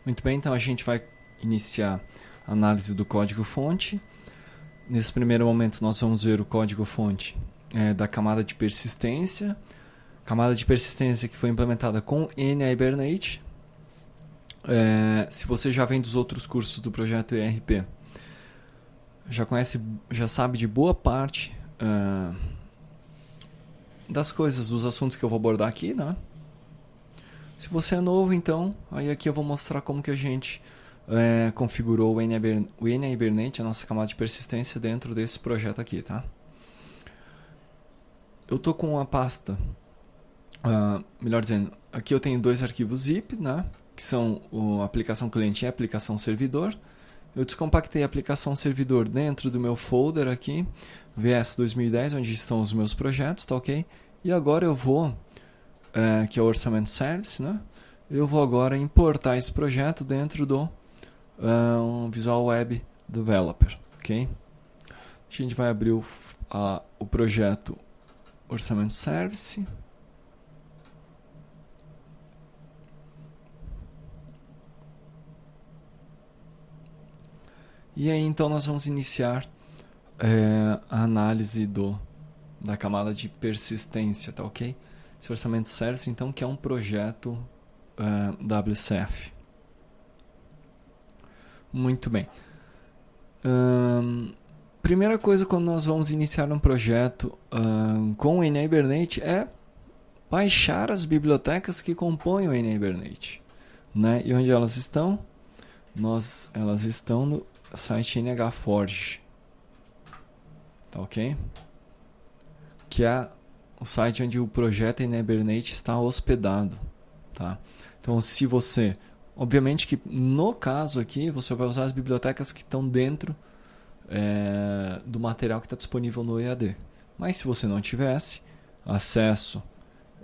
Muito bem, então a gente vai iniciar a análise do código-fonte. Nesse primeiro momento nós vamos ver o código-fonte da camada de persistência. Camada de persistência que foi implementada com NHibernate. Se você já vem dos outros cursos do projeto ERP, já sabe de boa parte das coisas, dos assuntos que eu vou abordar aqui, né? Se você é novo, então, aí aqui eu vou mostrar como que a gente configurou o NHibernate, a nossa camada de persistência, dentro desse projeto aqui, tá? Eu tô com uma pasta, melhor dizendo, aqui eu tenho dois arquivos zip, né? Que são a aplicação cliente e a aplicação servidor. Eu descompactei a aplicação servidor dentro do meu folder aqui, VS 2010, onde estão os meus projetos, tá ok? E agora eu vou, que é o Orçamento Service, né? Eu vou agora importar esse projeto dentro do Visual Web Developer, ok? A gente vai abrir o projeto Orçamento Service. E aí então nós vamos iniciar a análise da camada de persistência, tá ok? Esse Orçamento Service, então, que é um projeto WCF. Muito bem. Primeira coisa quando nós vamos iniciar um projeto com o NHibernate é baixar as bibliotecas que compõem o NHibernate, né? E onde elas estão? Elas estão no site NHForge, tá ok? Que é o site onde o projeto NHibernate está hospedado, tá? Então, se você, obviamente que no caso aqui você vai usar as bibliotecas que estão dentro do material que está disponível no EAD. Mas se você não tivesse acesso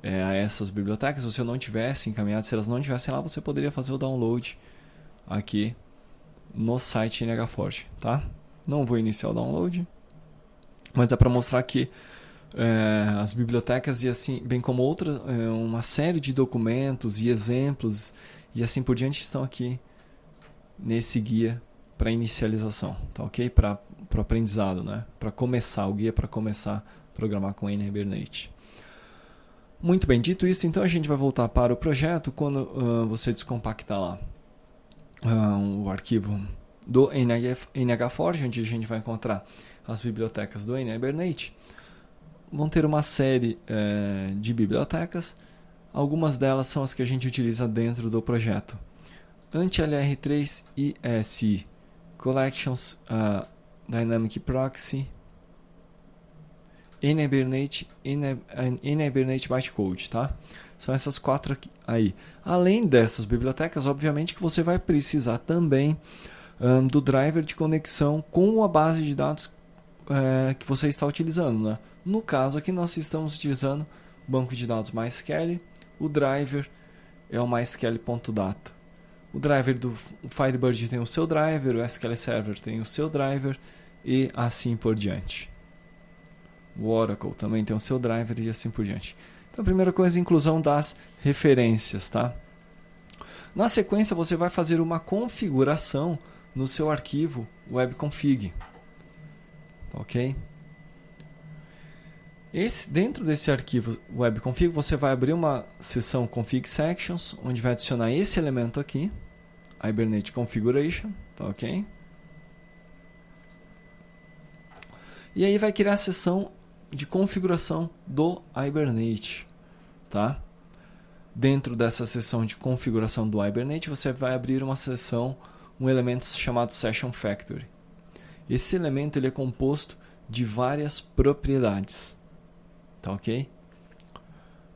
a essas bibliotecas, se você não tivesse encaminhado, se elas não estivessem lá, você poderia fazer o download aqui no site NHForge, tá? Não vou iniciar o download, mas é para mostrar que as bibliotecas e assim, bem como uma série de documentos e exemplos e assim por diante estão aqui nesse guia para inicialização, tá ok? Para o aprendizado, né? Para começar, o guia para começar a programar com NHibernate. Muito bem, dito isso, então a gente vai voltar para o projeto quando você descompactar lá o arquivo do NHForge, onde a gente vai encontrar as bibliotecas do NHibernate. Vão ter uma série de bibliotecas. Algumas delas são as que a gente utiliza dentro do projeto. Anti-LR3 e SI, Collections, Dynamic Proxy, NHibernate Bytecode, tá? São essas quatro aqui, aí. Além dessas bibliotecas, obviamente que você vai precisar também do driver de conexão com a base de dados que você está utilizando, né? No caso aqui nós estamos utilizando o banco de dados MySQL, o driver é o MySQL.data. O driver do Firebird tem o seu driver, o SQL Server tem o seu driver e assim por diante. O Oracle também tem o seu driver e assim por diante. Então a primeira coisa é a inclusão das referências, tá? Na sequência você vai fazer uma configuração no seu arquivo webconfig. Ok? Dentro desse arquivo webconfig, você vai abrir uma seção config sections, onde vai adicionar esse elemento aqui, Hibernate Configuration, tá ok? E aí vai criar a seção de configuração do Hibernate, tá? Dentro dessa seção de configuração do Hibernate, você vai abrir uma seção, um elemento chamado Session Factory. Esse elemento ele é composto de várias propriedades, tá ok?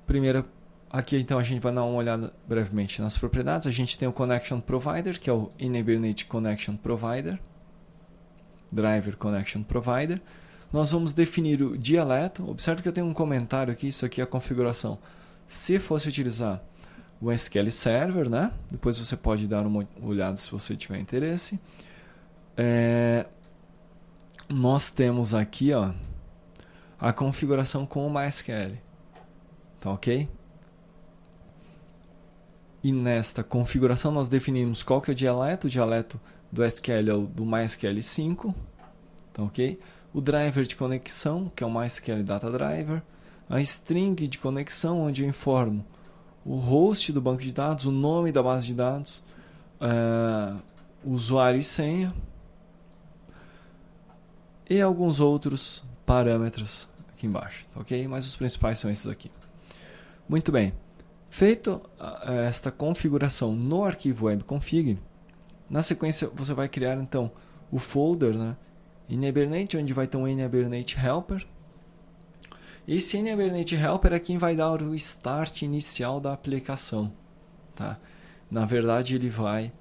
Primeiro, aqui então a gente vai dar uma olhada brevemente nas propriedades. A gente tem o Connection Provider, que é o NHibernate Connection Provider, Driver Connection Provider. Nós vamos definir o dialeto. Observe que eu tenho um comentário aqui, isso aqui é a configuração. Se fosse utilizar o SQL Server, né? Depois você pode dar uma olhada se você tiver interesse. Nós temos aqui a configuração com o MySQL. Tá ok? E nesta configuração nós definimos qual que é o dialeto do SQL é o do MySQL 5, tá ok? O driver de conexão, que é o MySQL Data Driver, a string de conexão, onde eu informo o host do banco de dados, o nome da base de dados, usuário e senha, e alguns outros parâmetros aqui embaixo, tá ok? Mas os principais são esses aqui. Muito bem. Feito esta configuração no arquivo webconfig, na sequência você vai criar então o folder, né, in Hibernate, onde vai ter um Hibernate Helper. Esse Hibernate Helper é quem vai dar o start inicial da aplicação. Tá? Na verdade, ele vai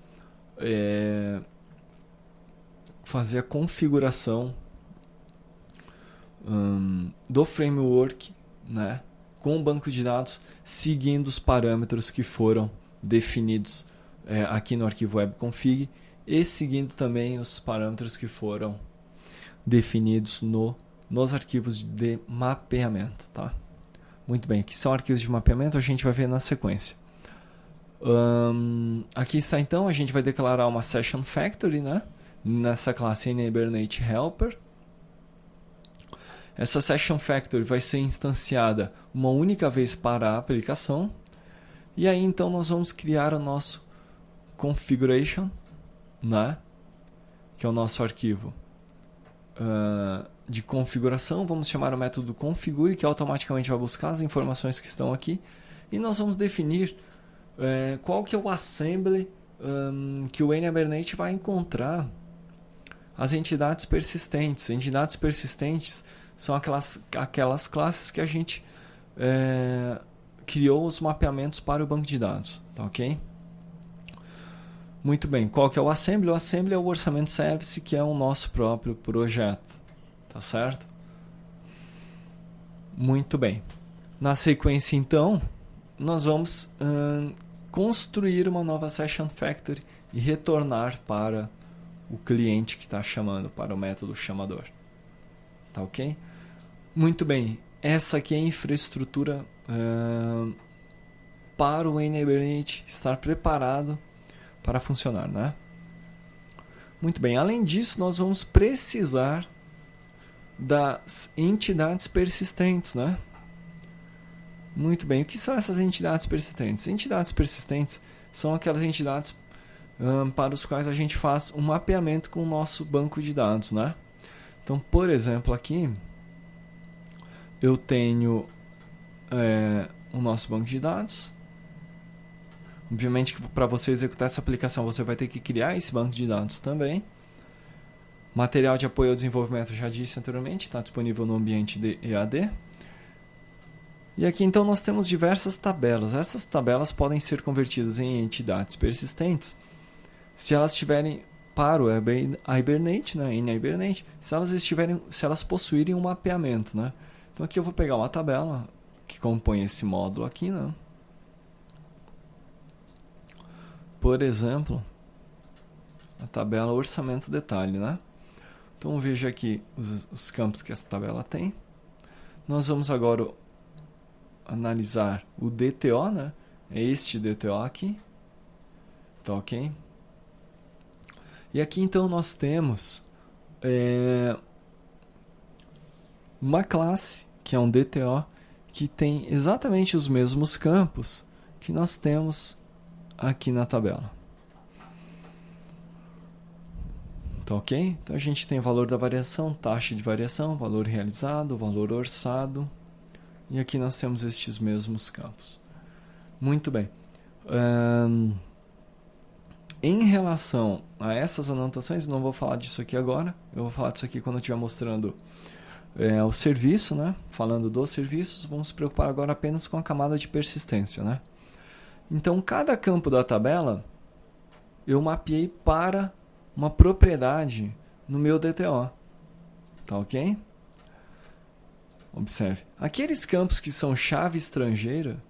fazer a configuração do framework, né, com o banco de dados, seguindo os parâmetros que foram definidos aqui no arquivo webconfig e seguindo também os parâmetros que foram definidos nos arquivos de mapeamento. Tá? Muito bem, aqui são arquivos de mapeamento, a gente vai ver na sequência. Aqui está então, a gente vai declarar uma Session Factory, né, nessa classe Hibernate Helper. Essa Session Factory vai ser instanciada uma única vez para a aplicação. E aí então nós vamos criar o nosso configuration, né? Que é o nosso arquivo de configuração. Vamos chamar o método configure, que automaticamente vai buscar as informações que estão aqui. E nós vamos definir qual que é o assembly que o Hibernate vai encontrar as entidades persistentes. Entidades persistentes são aquelas classes que a gente criou os mapeamentos para o banco de dados, tá ok? Muito bem, qual que é o assembly? O assembly é o orçamento service, que é o nosso próprio projeto, tá certo? Muito bem. Na sequência, então, nós vamos construir uma nova Session Factory e retornar para o cliente que está chamando, para o método chamador, tá ok? Muito bem, essa aqui é a infraestrutura para o Hibernate estar preparado para funcionar, né? Muito bem, além disso nós vamos precisar das entidades persistentes, né? Muito bem, o que são essas entidades persistentes? Entidades persistentes são aquelas entidades para os quais a gente faz um mapeamento com o nosso banco de dados, né? Então, por exemplo, aqui eu tenho o nosso banco de dados. Obviamente que para você executar essa aplicação você vai ter que criar esse banco de dados também. Material de apoio ao desenvolvimento, já disse anteriormente, está disponível no ambiente de EAD. E aqui então nós temos diversas tabelas. Essas tabelas podem ser convertidas em entidades persistentes se elas estiverem para o Hibernate, né, em Hibernate, se elas possuírem um mapeamento, né? Então aqui eu vou pegar uma tabela que compõe esse módulo aqui, né? Por exemplo, a tabela orçamento detalhe, né? Então veja aqui os campos que essa tabela tem. Nós vamos agora analisar o DTO, né? É este DTO aqui. Tá ok? E aqui então nós temos uma classe, que é um DTO, que tem exatamente os mesmos campos que nós temos aqui na tabela. Tá ok? Então a gente tem o valor da variação, taxa de variação, valor realizado, valor orçado. E aqui nós temos estes mesmos campos. Muito bem. Em relação a essas anotações, não vou falar disso aqui agora. Eu vou falar disso aqui quando eu estiver mostrando o serviço, né? Falando dos serviços, vamos se preocupar agora apenas com a camada de persistência, né? Então, cada campo da tabela eu mapeei para uma propriedade no meu DTO. Tá ok? Observe. Aqueles campos que são chave estrangeira,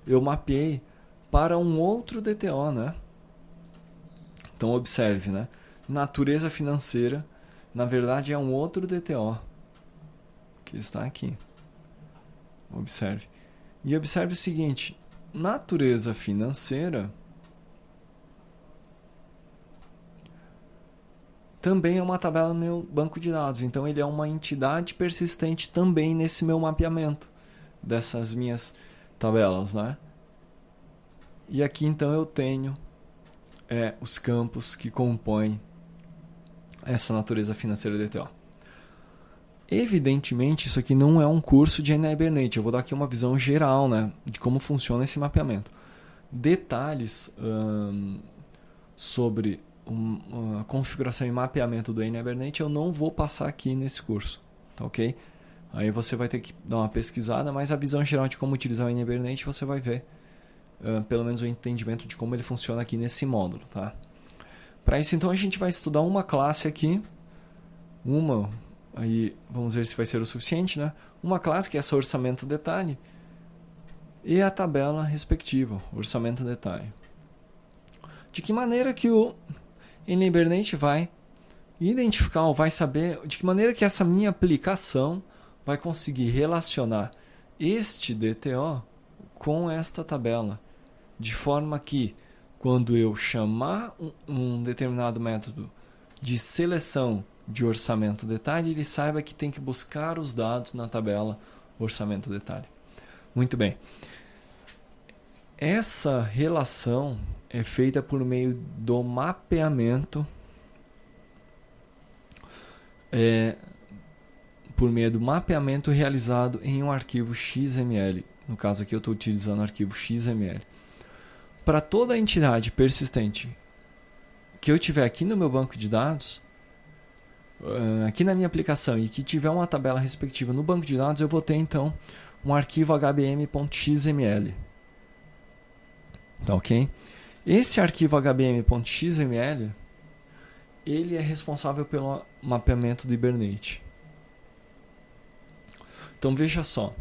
eu mapeei para um outro DTO, né? Então, observe, né? Natureza financeira, na verdade, é um outro DTO que está aqui. Observe. E observe o seguinte, natureza financeira também é uma tabela no meu banco de dados. Então ele é uma entidade persistente também nesse meu mapeamento dessas minhas tabelas, né? E aqui então eu tenho os campos que compõem essa natureza financeira DTO. Evidentemente, isso aqui não é um curso de Hibernate. Eu vou dar aqui uma visão geral, né, de como funciona esse mapeamento. Detalhes sobre a configuração e mapeamento do Hibernate eu não vou passar aqui nesse curso, tá ok? Aí você vai ter que dar uma pesquisada, mas a visão geral de como utilizar o Hibernate você vai ver, pelo menos o entendimento de como ele funciona aqui nesse módulo, tá? Para isso, então, a gente vai estudar uma classe aqui, aí vamos ver se vai ser o suficiente, né? Uma classe que é essa orçamento detalhe e a tabela respectiva, orçamento detalhe. De que maneira que o Hibernate vai identificar ou vai saber, de que maneira que essa minha aplicação vai conseguir relacionar este DTO com esta tabela, de forma que quando eu chamar um determinado método de seleção de orçamento detalhe, ele saiba que tem que buscar os dados na tabela orçamento detalhe. Muito bem. Essa relação é feita por meio do mapeamento, realizado em um arquivo XML. No caso aqui eu estou utilizando o arquivo XML. Para toda entidade persistente que eu tiver aqui no meu banco de dados, aqui na minha aplicação, e que tiver uma tabela respectiva no banco de dados, eu vou ter então um arquivo hbm.xml. Tá ok? Esse arquivo hbm.xml ele é responsável pelo mapeamento do Hibernate. Então veja só,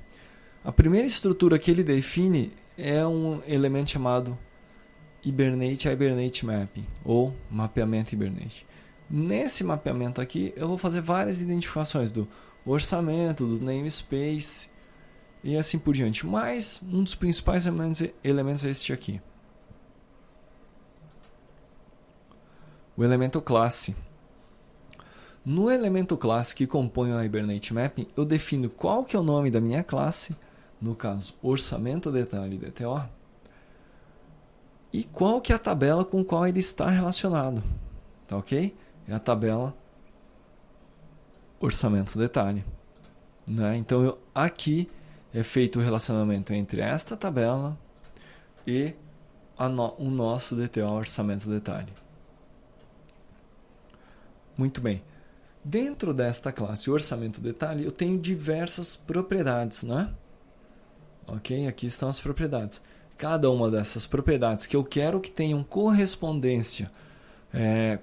a primeira estrutura que ele define é um elemento chamado Hibernate Mapping, ou mapeamento Hibernate. Nesse mapeamento aqui, eu vou fazer várias identificações do orçamento, do namespace e assim por diante. Mas um dos principais elementos é este aqui. O elemento classe. No elemento classe que compõe o Hibernate Mapping, eu defino qual que é o nome da minha classe, no caso, orçamento detalhe DTO, e qual que é a tabela com qual ele está relacionado. Tá ok? É a tabela orçamento detalhe. Né? Então, aqui é feito o relacionamento entre esta tabela e o nosso DTO orçamento detalhe. Muito bem. Dentro desta classe orçamento detalhe, eu tenho diversas propriedades, né? Ok? Aqui estão as propriedades. Cada uma dessas propriedades que eu quero que tenham correspondência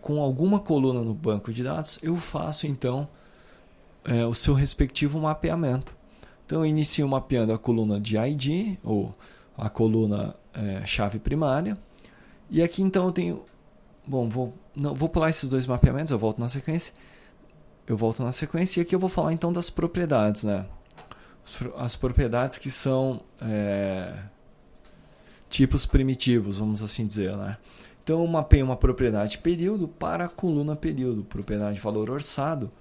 com alguma coluna no banco de dados, eu faço então o seu respectivo mapeamento. Então eu inicio mapeando a coluna de ID, ou a coluna chave primária, e aqui então eu tenho... Bom, vou pular esses dois mapeamentos, eu volto na sequência. E aqui eu vou falar então das propriedades, né? As propriedades que são tipos primitivos, vamos assim dizer, né? Então eu mapeio uma propriedade período para a coluna período, propriedade valor orçado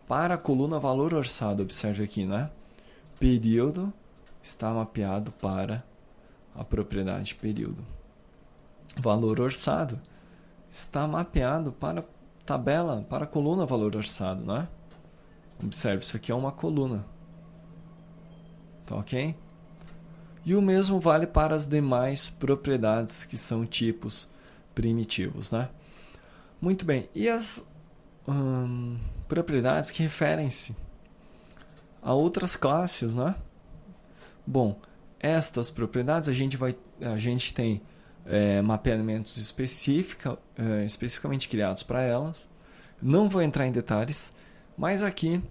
para a coluna valor orçado. Observe aqui, né? Período está mapeado para a propriedade período. Valor orçado está mapeado para tabela, para a coluna valor orçado, né? Observe, isso aqui é uma coluna. Tá ok? E o mesmo vale para as demais propriedades que são tipos primitivos, né? Muito bem. E as propriedades que referem-se a outras classes, né? Bom, estas propriedades a gente tem mapeamentos especificamente criados para elas. Não vou entrar em detalhes, mas aqui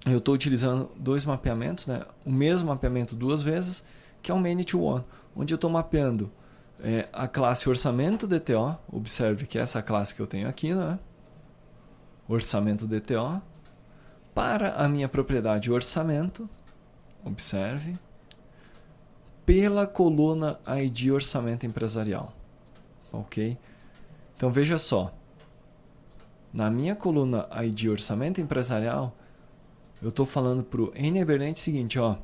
eu estou utilizando dois mapeamentos, né? O mesmo mapeamento duas vezes, que é o Many to One, onde eu estou mapeando a classe orçamento DTO. Observe que é essa classe que eu tenho aqui, né? Orçamento DTO, para a minha propriedade orçamento, observe, pela coluna ID orçamento empresarial. Ok? Então veja só, Na minha coluna ID Orçamento Empresarial, eu estou falando para o NHibernate o seguinte, ó,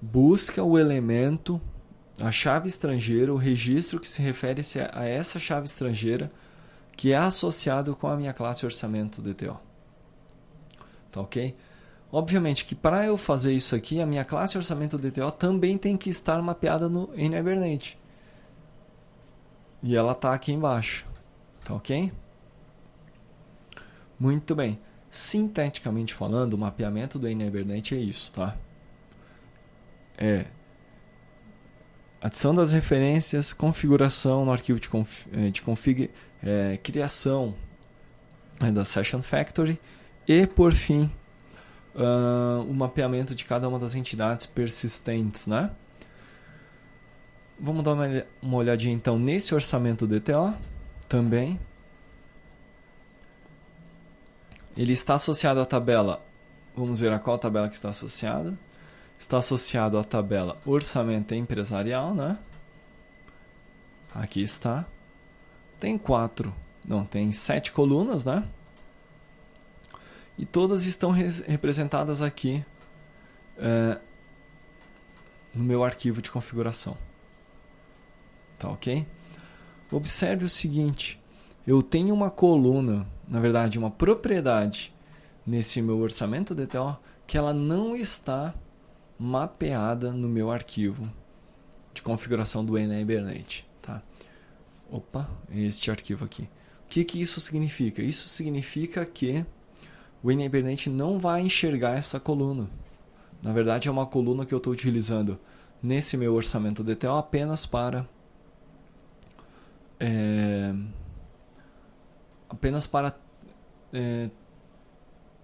busca o elemento, a chave estrangeira, o registro que se refere a essa chave estrangeira que é associado com a minha classe Orçamento DTO. Tá ok? Obviamente que para eu fazer isso aqui, a minha classe Orçamento DTO também tem que estar mapeada no NHibernate. E ela está aqui embaixo. Tá ok? Muito bem. Sinteticamente falando, o mapeamento do NHibernate é isso, tá? É adição das referências, configuração no arquivo de config, criação da Session Factory e, por fim, o mapeamento de cada uma das entidades persistentes, né? Vamos dar uma olhadinha então nesse orçamento DTO também. Ele está associado à tabela, vamos ver a qual tabela que está associado. Está associado à tabela Orçamento Empresarial, né? Aqui está. Tem 7 colunas, né? E todas estão representadas aqui no meu arquivo de configuração. Tá ok? Observe o seguinte, eu tenho uma coluna, na verdade uma propriedade nesse meu orçamento DTO que ela não está mapeada no meu arquivo de configuração do NHibernate. Tá? Opa, este arquivo aqui. O que isso significa? Isso significa que o NHibernate não vai enxergar essa coluna. Na verdade, é uma coluna que eu estou utilizando nesse meu orçamento DTO apenas para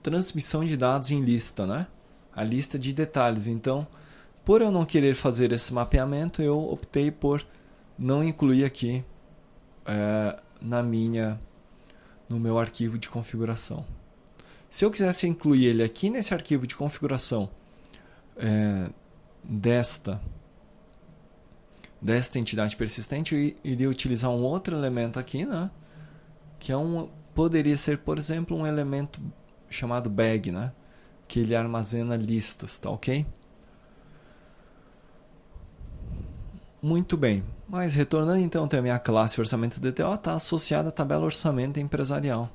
transmissão de dados em lista, né? A lista de detalhes. Então, por eu não querer fazer esse mapeamento, eu optei por não incluir aqui no meu arquivo de configuração. Se eu quisesse incluir ele aqui nesse arquivo de configuração desta entidade persistente, eu iria utilizar um outro elemento aqui, né? Que poderia ser, por exemplo, um elemento chamado bag, né? Que ele armazena listas, tá ok? Muito bem, mas retornando então, tem a minha classe Orçamento DTO, está associada à tabela Orçamento Empresarial.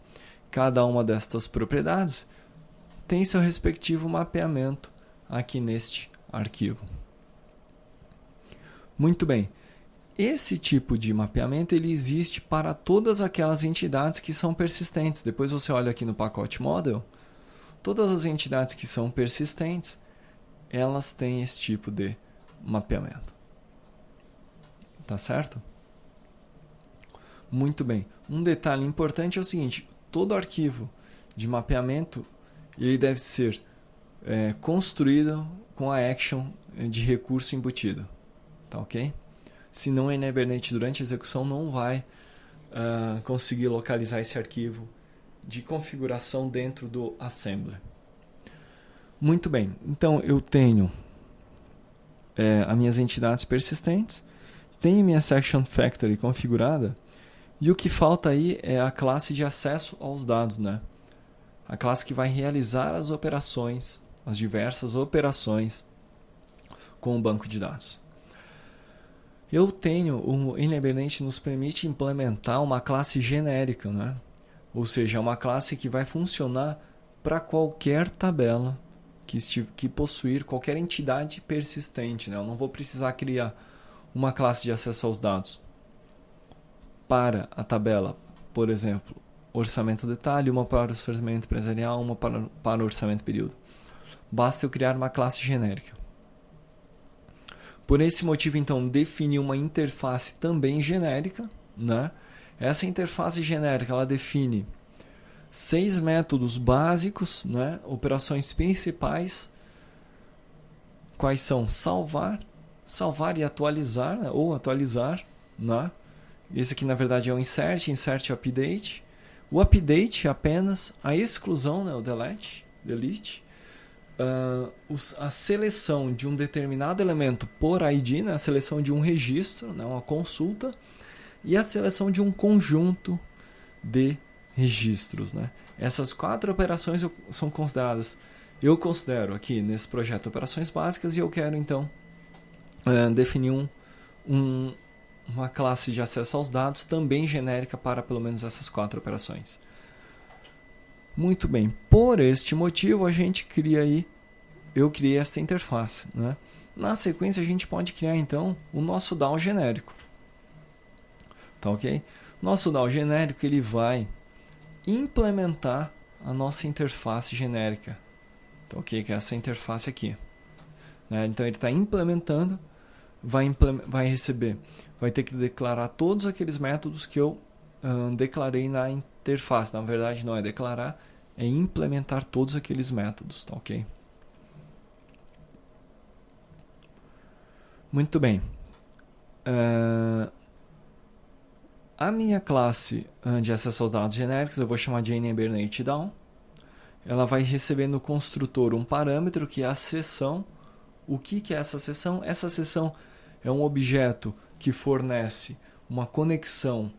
Cada uma destas propriedades tem seu respectivo mapeamento aqui neste arquivo. Muito bem, esse tipo de mapeamento ele existe para todas aquelas entidades que são persistentes. Depois você olha aqui no pacote Model, todas as entidades que são persistentes, elas têm esse tipo de mapeamento. Tá certo? Muito bem. Um detalhe importante é o seguinte, todo arquivo de mapeamento ele deve ser construído com a action de recurso embutido. Tá ok? Senão o NHibernate durante a execução não vai conseguir localizar esse arquivo de configuração dentro do assembler. Muito bem, então eu tenho as minhas entidades persistentes, tenho minha Session Factory configurada e o que falta aí é a classe de acesso aos dados, né? A classe que vai realizar as operações, as diversas operações com o banco de dados. O NHibernate nos permite implementar uma classe genérica, né? Ou seja, uma classe que vai funcionar para qualquer tabela que possuir qualquer entidade persistente, né? Eu não vou precisar criar uma classe de acesso aos dados para a tabela, por exemplo, orçamento detalhe, uma para o orçamento empresarial, uma para o orçamento período. Basta eu criar uma classe genérica. Por esse motivo, então, defini uma interface também genérica, né? Essa interface genérica ela define 6 métodos básicos, né? Operações principais, quais são salvar e atualizar, né? Ou atualizar, né? Esse aqui na verdade é o insert e update. O update é apenas a exclusão, né? O delete. A seleção de um determinado elemento por ID, né? A seleção de um registro, né? Uma consulta, e a seleção de um conjunto de registros, né? Essas 4 operações são consideradas, eu considero aqui nesse projeto operações básicas, e eu quero então definir uma classe de acesso aos dados também genérica para pelo menos essas 4 operações. Muito bem, por este motivo eu criei esta interface, né? Na sequência a gente pode criar então o nosso DAO genérico, tá ok? Nosso DAO genérico ele vai implementar a nossa interface genérica, tá ok? Que é essa interface aqui, né? Então ele está implementando, vai receber, vai ter que declarar todos aqueles métodos que eu declarei na interface. Na verdade não é declarar, é implementar todos aqueles métodos, tá ok? Muito bem. A minha classe de acesso aos dados genéricos eu vou chamar de NHibernate DAO. Ela vai receber no construtor um parâmetro que é a seção. O que é essa seção? Essa seção é um objeto que fornece uma conexão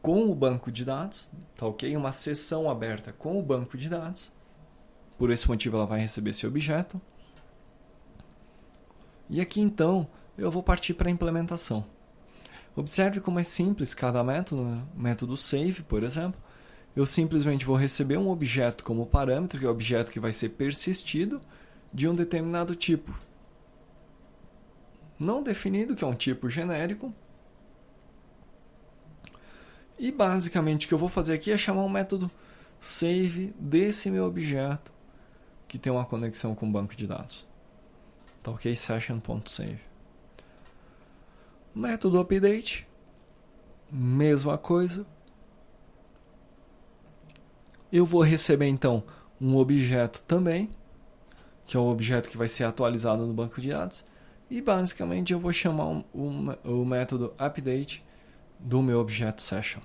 com o banco de dados, tá ok? Uma seção aberta com o banco de dados. Por esse motivo ela vai receber esse objeto. E aqui então eu vou partir para a implementação. Observe como é simples cada método, né? Método save, por exemplo. Eu simplesmente vou receber um objeto como parâmetro, que é o objeto que vai ser persistido de um determinado tipo não definido, que é um tipo genérico. E basicamente o que eu vou fazer aqui é chamar um método save desse meu objeto que tem uma conexão com o banco de dados. Tá ok? Session.save. Método update, mesma coisa. Eu vou receber então um objeto também, que é o objeto que vai ser atualizado no banco de dados. E basicamente eu vou chamar o método update do meu objeto session,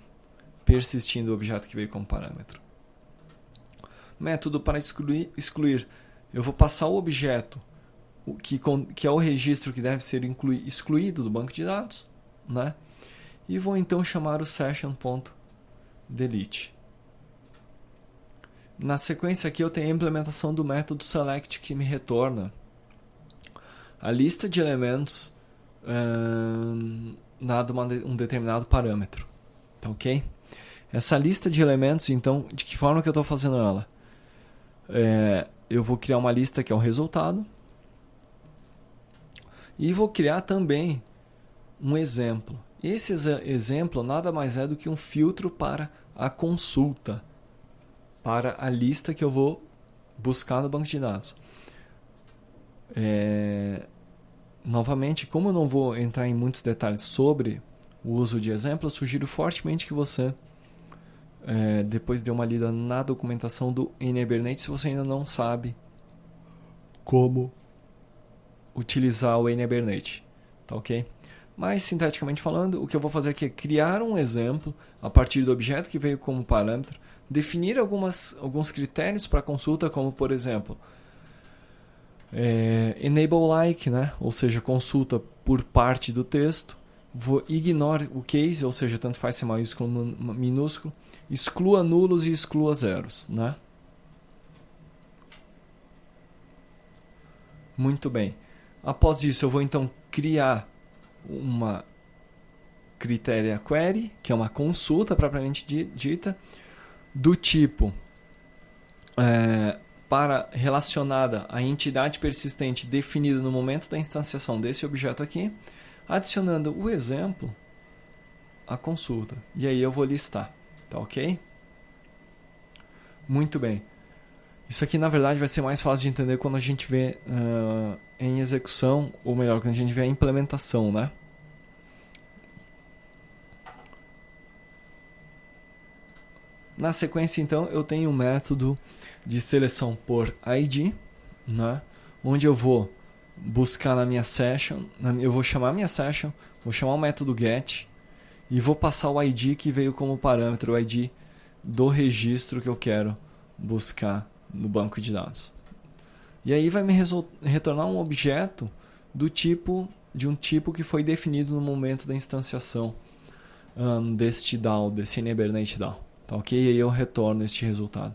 persistindo o objeto que veio como parâmetro. Método para excluir. Eu vou passar o objeto que é o registro que deve ser excluído do banco de dados, né? E vou então chamar o session.delete. Na sequência aqui eu tenho a implementação do método select, que me retorna a lista de elementos dado um determinado parâmetro. Tá ok? Essa lista de elementos, então, de que forma que eu estou fazendo ela? Eu vou criar uma lista que é o resultado. E vou criar também um exemplo. Esse exemplo nada mais é do que um filtro para a consulta, para a lista que eu vou buscar no banco de dados. Novamente, como eu não vou entrar em muitos detalhes sobre o uso de exemplo, eu sugiro fortemente que você depois dê uma lida na documentação do NHibernate se você ainda não sabe como utilizar o NHibernate, tá ok? Mas, sinteticamente falando, o que eu vou fazer aqui é criar um exemplo a partir do objeto que veio como parâmetro, definir alguns critérios para consulta, como, por exemplo, enable like, né? Ou seja, consulta por parte do texto, vou ignore o case, ou seja, tanto faz se é maiúsculo ou minúsculo, exclua nulos e exclua zeros, né? Muito bem. Após isso, eu vou então criar uma critéria query, que é uma consulta propriamente dita, do tipo relacionada à entidade persistente definida no momento da instanciação desse objeto aqui, adicionando o exemplo à consulta. E aí eu vou listar, tá ok? Muito bem. Isso aqui, na verdade, vai ser mais fácil de entender quando a gente vê em execução, ou melhor, quando a gente vê a implementação, né? Na sequência, então, eu tenho um método de seleção por ID, né? Onde eu vou buscar na minha session, eu vou chamar a minha session, vou chamar o método get e vou passar o ID que veio como parâmetro, o ID do registro que eu quero buscar no banco de dados. E aí vai me retornar um objeto de um tipo que foi definido no momento da instanciação deste DAO, desse NHibernate DAO. tá ok? E aí eu retorno este resultado.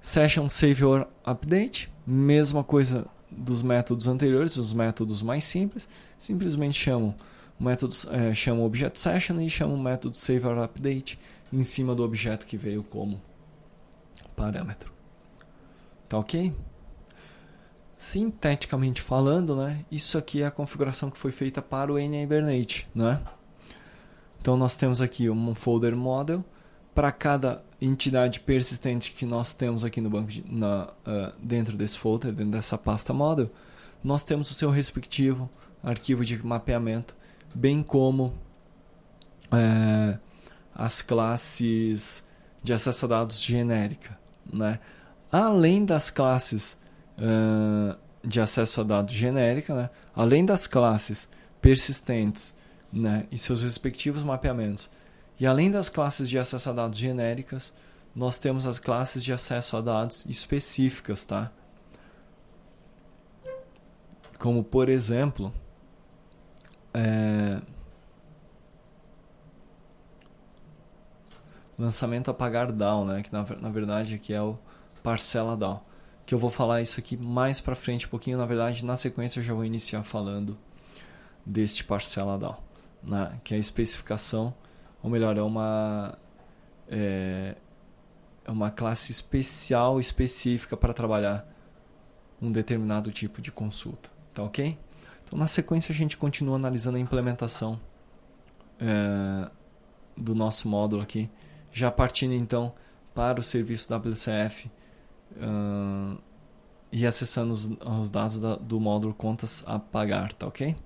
Session Save or Update, mesma coisa dos métodos anteriores, os métodos mais simples, simplesmente chamo o objeto Session e chamo o método Save or Update em cima do objeto que veio como parâmetro. Tá ok? Sinteticamente falando, né, isso aqui é a configuração que foi feita para o NHibernate, né? Então nós temos aqui um folder model para cada entidade persistente que nós temos aqui no banco dentro desse folder, dentro dessa pasta model, nós temos o seu respectivo arquivo de mapeamento, bem como as classes de acesso a dados genérica, né? Além das classes de acesso a dados genérica, né? Além das classes persistentes, né? E seus respectivos mapeamentos, e além das classes de acesso a dados genéricas, nós temos as classes de acesso a dados específicas, tá? Como, por exemplo, lançamento a pagar DAO, né? Que na verdade aqui é o parcela DAO. Que eu vou falar isso aqui mais pra frente um pouquinho. Na verdade, na sequência eu já vou iniciar falando deste parcela DAO, né? Que é a especificação, ou melhor, é uma classe especial, específica para trabalhar um determinado tipo de consulta. Tá ok? Então, na sequência, a gente continua analisando a implementação do nosso módulo aqui, já partindo então para o serviço WCF e acessando os dados do módulo contas a pagar, tá ok?